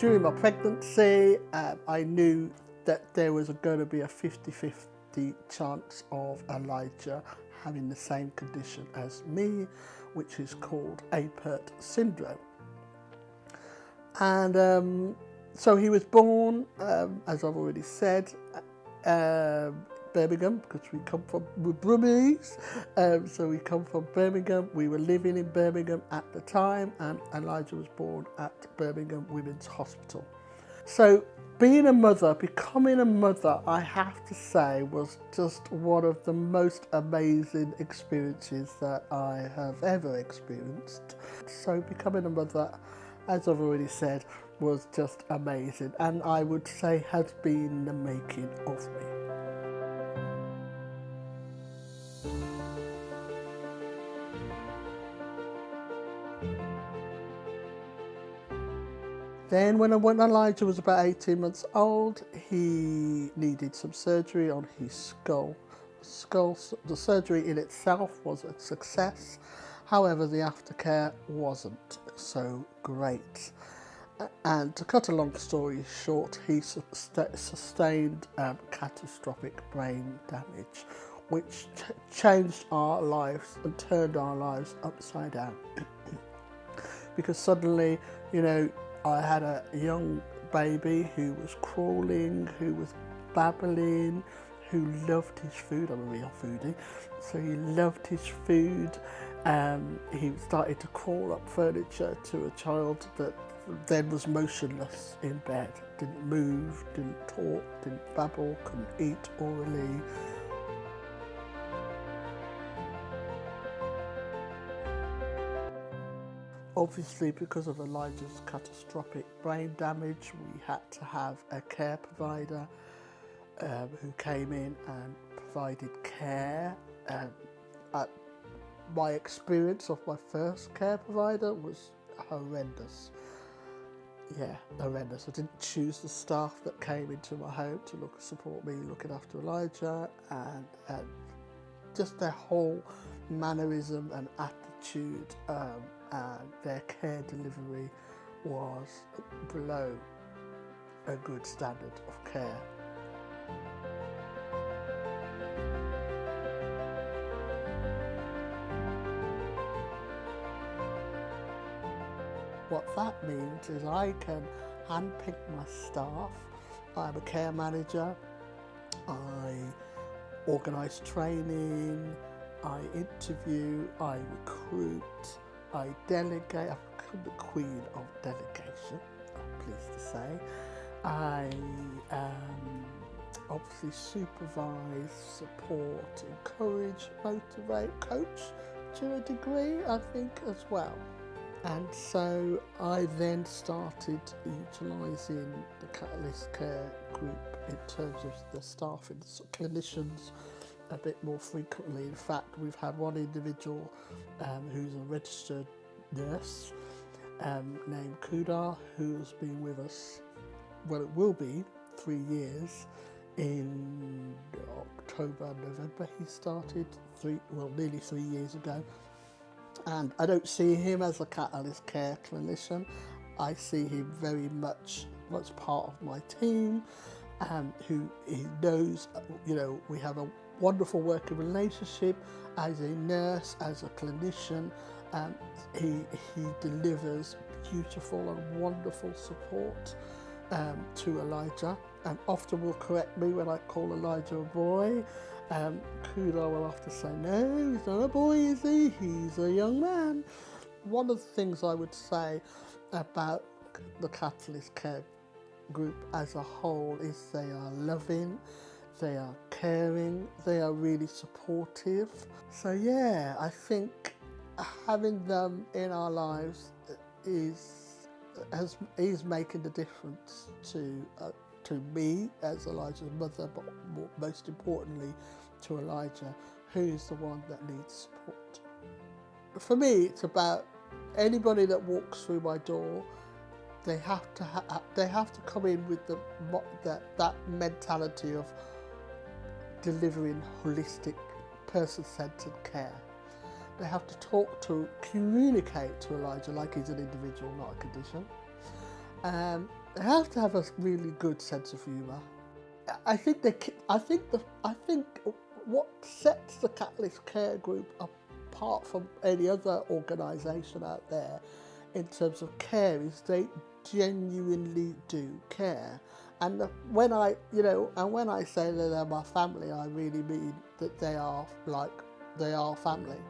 during my pregnancy, I knew that there was going to be a 50-50 chance of Elijah having the same condition as me, which is called Apert Syndrome. And so he was born, as I've already said, Birmingham, because we come from Brummies, so we come from Birmingham. We were living in Birmingham at the time, and Elijah was born at Birmingham Women's Hospital. So being a mother, becoming a mother, I have to say, was just one of the most amazing experiences that I have ever experienced. So becoming a mother, as I've already said, was just amazing, and I would say has been the making of me. Then when Elijah was about 18 months old, he needed some surgery on his skull. The surgery in itself was a success. However, the aftercare wasn't so great. And to cut a long story short, he sustained catastrophic brain damage, which changed our lives and turned our lives upside down. Because suddenly, I had a young baby who was crawling, who was babbling, who loved his food. I'm a real foodie, so he loved his food. He started to crawl up furniture to a child that then was motionless in bed, didn't move, didn't talk, didn't babble, couldn't eat orally. Obviously, because of Elijah's catastrophic brain damage, we had to have a care provider who came in and provided care. My experience of my first care provider was horrendous. Yeah, horrendous. I didn't choose the staff that came into my home to support me looking after Elijah, and just their whole mannerism and attitude and their care delivery was below a good standard of care. What that means is I can handpick my staff. I'm a care manager. I organise training. I interview. I recruit. I delegate. I've become the queen of delegation, I'm pleased to say. I obviously supervise, support, encourage, motivate, coach to a degree, I think, as well. And so I then started utilising the Catalyst Care Group in terms of the staff and clinicians a bit more frequently. In fact, we've had one individual who's a registered nurse named Kaddy, who has been with us, well, it will be 3 years. In October, November he started, nearly 3 years ago. And I don't see him as a Catalyst Care clinician. I see him very much as part of my team, who he knows, we have a wonderful working relationship as a nurse, as a clinician. He delivers beautiful and wonderful support to Elijah, and often will correct me when I call Elijah a boy. Kaddy will often say, no, he's not a boy, is he? He's a young man. One of the things I would say about the Catalyst Care Group as a whole is they are loving, they are caring, they are really supportive. So yeah, I think having them in our lives is making the difference to me as Elijah's mother, but most importantly to Elijah, who is the one that needs support. For me, it's about anybody that walks through my door. They have to come in with that mentality of delivering holistic, person-centered care. They have to communicate to Elijah like he's an individual, not a condition. they have to have a really good sense of humour. I think what sets the Catalyst Care Group apart from any other organisation out there in terms of care is they genuinely do care. And when I say that they're my family, I really mean that they are family.